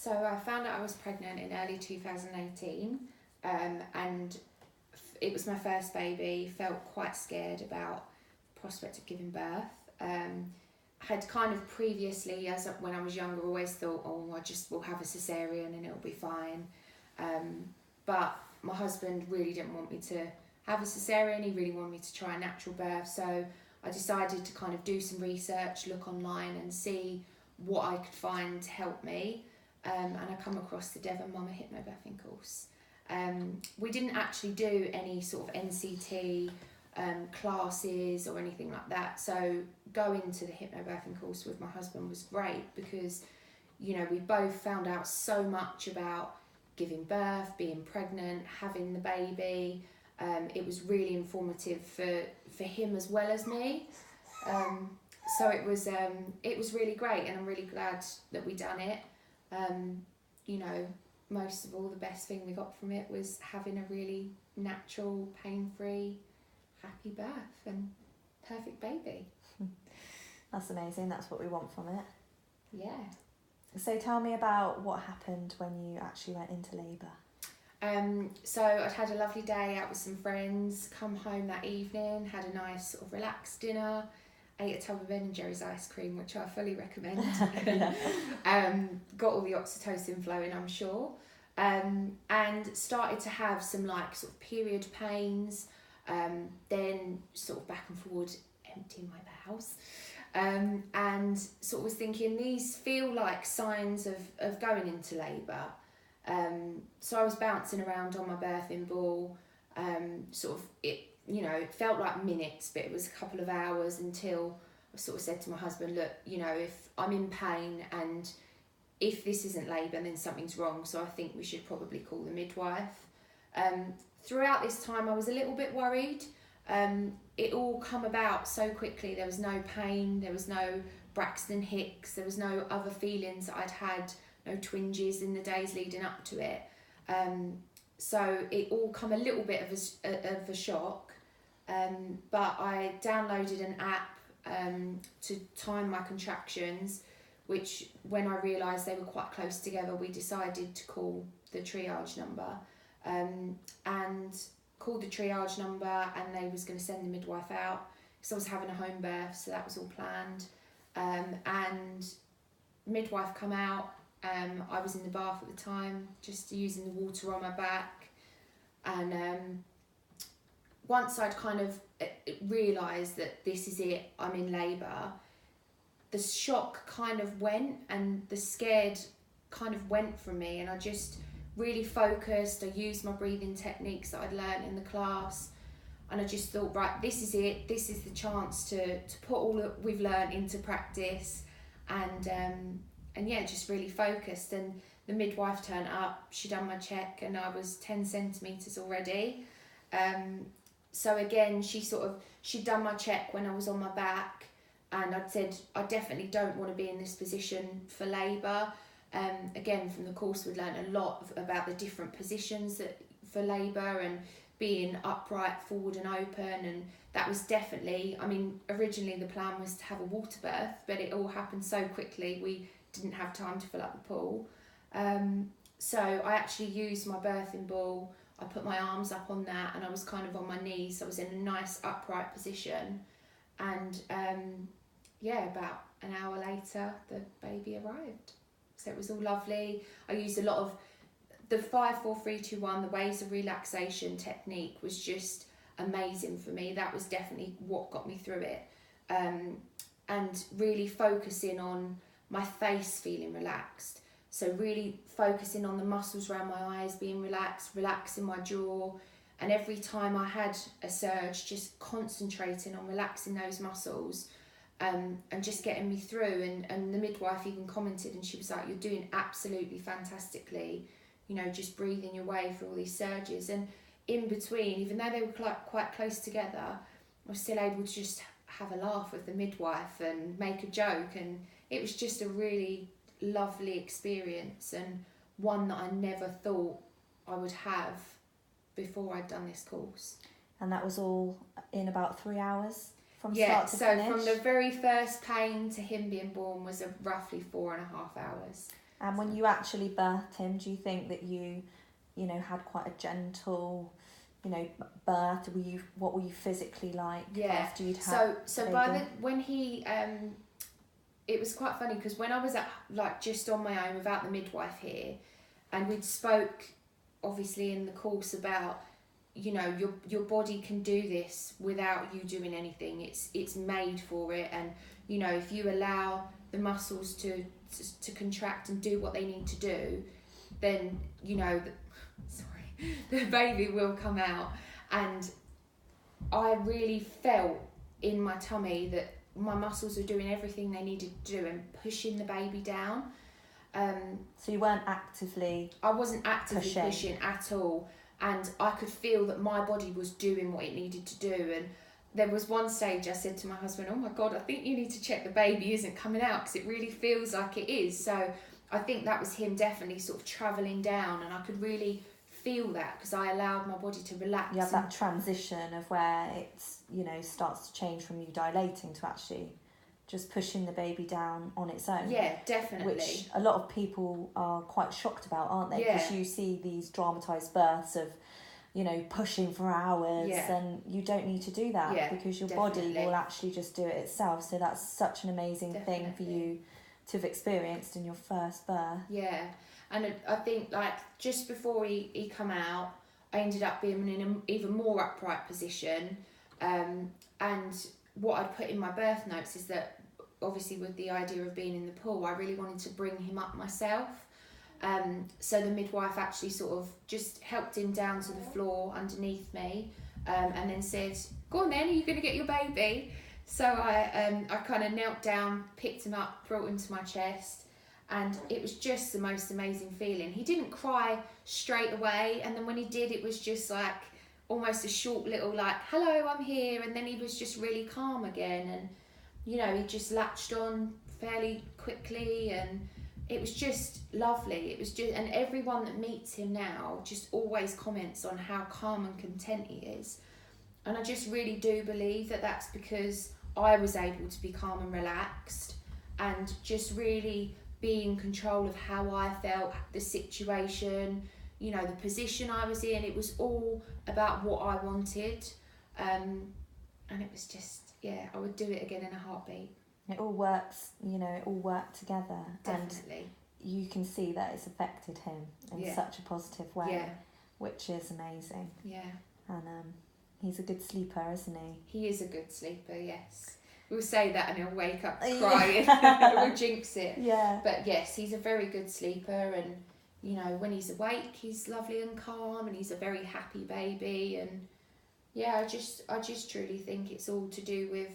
So I found out I was pregnant in early 2018, and it was my first baby. Felt quite scared about the prospect of giving birth. Had kind of previously, when I was younger, always thought, oh, I just will have a cesarean and it'll be fine. But my husband really didn't want me to have a cesarean. He really wanted me to try a natural birth. So I decided to kind of do some research, look online and see what I could find to help me. And I come across the Devon Mama Hypnobirthing course. We didn't actually do any sort of NCT classes or anything like that. So going to the hypnobirthing course with my husband was great because, you know, we both found out so much about giving birth, being pregnant, having the baby. It was really informative for him as well as me. So it was really great, and I'm really glad that we done it. You know, most of all, the best thing we got from it was having a really natural, pain-free, happy birth and perfect baby. That's amazing. That's what we want from it. Yeah. So tell me about what happened when you actually went into labour. So I'd had a lovely day out with some friends, come home that evening, had a nice sort of relaxed dinner, ate a tub of Ben and Jerry's ice cream, which I fully recommend. Got all the oxytocin flowing, I'm sure. And started to have some like sort of period pains, then sort of back and forward emptying my bowels. And sort of was thinking, these feel like signs of going into labour. So I was bouncing around on my birthing ball, sort of, it felt like minutes, but it was a couple of hours until I sort of said to my husband, look, you know, if I'm in pain and if this isn't labour, then something's wrong. So I think we should probably call the midwife. Throughout this time, I was a little bit worried. It all come about so quickly. There was no pain, there was no Braxton Hicks, there was no other feelings that I'd had, no twinges in the days leading up to it. So it all come a little bit of a shock. But I downloaded an app to time my contractions, which when I realised they were quite close together, we decided to call the triage number. And called the triage number, and they was going to send the midwife out because I was having a home birth, so that was all planned. And midwife come out. I was in the bath at the time, just using the water on my back, and once I'd kind of realised that this is it, I'm in labour, the shock kind of went and the scared kind of went from me, and I just really focused. I used my breathing techniques that I'd learned in the class, and I just thought, right, this is it, this is the chance to put all that we've learned into practice, and yeah, just really focused. And the midwife turned up, she done my check, and I was 10 centimetres already. So again, she'd done my check when I was on my back, and I'd said, I definitely don't want to be in this position for labour. Again, from the course we'd learned a lot about the different positions for labour and being upright, forward and open, and that was definitely, I mean, originally the plan was to have a water birth, but it all happened so quickly we didn't have time to fill up the pool. So I actually used my birthing ball, I put my arms up on that, and I was kind of on my knees, so I was in a nice upright position, and about an hour later the baby arrived. So it was all lovely. I used a lot of the 5, 4, 3, 2, 1, the waves of relaxation technique was just amazing for me. That was definitely what got me through it. And really focusing on my face feeling relaxed. So really focusing on the muscles around my eyes being relaxed, relaxing my jaw. And every time I had a surge, just concentrating on relaxing those muscles. And just getting me through, and the midwife even commented, and she was like, you're doing absolutely fantastically, you know, just breathing your way through all these surges. And in between, even though they were quite close together, I was still able to just have a laugh with the midwife and make a joke, and it was just a really lovely experience, and one that I never thought I would have before I'd done this course. And that was all in about 3 hours? From start to finish? From the very first pain to him being born was roughly 4.5 hours. And when you actually birthed him, do you think that you had quite a gentle, birth? What were you physically like after you'd had so baby? by when he it was quite funny because when I was at just on my own without the midwife here, and we'd spoke obviously in the course about your body can do this without you doing anything. It's made for it, and if you allow the muscles to contract and do what they need to do, then the baby will come out. And I really felt in my tummy that my muscles were doing everything they needed to do and pushing the baby down. So you weren't actively I wasn't actively pushing at all, and I could feel that my body was doing what it needed to do. And there was one stage I said to my husband, oh my God, I think you need to check the baby isn't coming out, because it really feels like it is. So I think that was him definitely sort of travelling down, and I could really feel that because I allowed my body to relax. You have that transition of where it's starts to change from you dilating to actually just pushing the baby down on its own. Yeah, definitely. Which a lot of people are quite shocked about, aren't they? Yeah. Because you see these dramatised births of pushing for hours, and you don't need to do that because your body will actually just do it itself. So that's such an amazing thing for you to have experienced in your first birth. Yeah, and I think just before he come out, I ended up being in an even more upright position, and what I'd put in my birth notes is that obviously with the idea of being in the pool, I really wanted to bring him up myself. So the midwife actually sort of just helped him down to the floor underneath me, and then said, go on then, are you going to get your baby? So I kind of knelt down, picked him up, brought him to my chest, and it was just the most amazing feeling. He didn't cry straight away, and then when he did, it was just almost a short little hello, I'm here, and then he was just really calm again, and he just latched on fairly quickly, and it was just lovely. It was just, and everyone that meets him now just always comments on how calm and content he is. And I just really do believe that that's because I was able to be calm and relaxed and just really be in control of how I felt, the situation, the position I was in. It was all about what I wanted. And it was just, I would do it again in a heartbeat. It all works, it all worked together. Definitely. And you can see that it's affected him in such a positive way, which is amazing. Yeah. And he's a good sleeper, isn't he? He is a good sleeper, yes. We'll say that and he'll wake up crying. We'll jinx it. Yeah. But yes, he's a very good sleeper, and when he's awake, he's lovely and calm, and he's a very happy baby. And I just truly think it's all to do with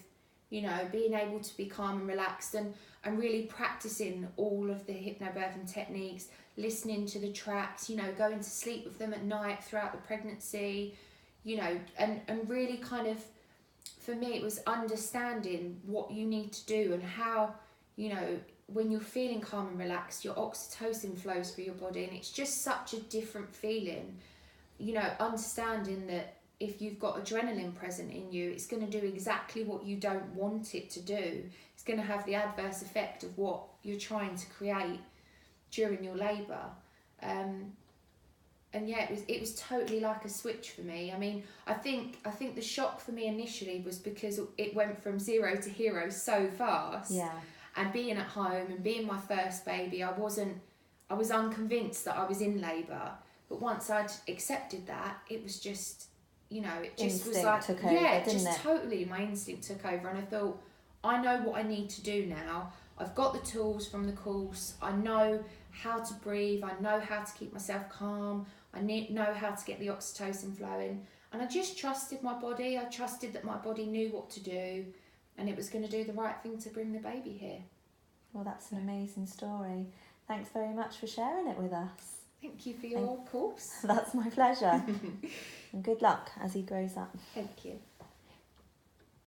being able to be calm and relaxed, and really practicing all of the hypnobirthing techniques, listening to the tracks, going to sleep with them at night throughout the pregnancy, and really kind of, for me, it was understanding what you need to do and how, when you're feeling calm and relaxed, your oxytocin flows through your body, and it's just such a different feeling, understanding that if you've got adrenaline present in you, it's going to do exactly what you don't want it to do. It's going to have the adverse effect of what you're trying to create during your labour. It was totally like a switch for me. I mean, I think the shock for me initially was because it went from 0 to hero so fast. Yeah. And being at home and being my first baby, I was unconvinced that I was in labour. But once I'd accepted that, it was just, it just instinct was like, took over, totally, my instinct took over, and I thought, I know what I need to do now. I've got the tools from the course. I know how to breathe. I know how to keep myself calm. I know how to get the oxytocin flowing, and I just trusted my body. I trusted that my body knew what to do, and it was going to do the right thing to bring the baby here. Well, that's an amazing story. Thanks very much for sharing it with us. Thank you for your course. That's my pleasure. And good luck as he grows up. Thank you.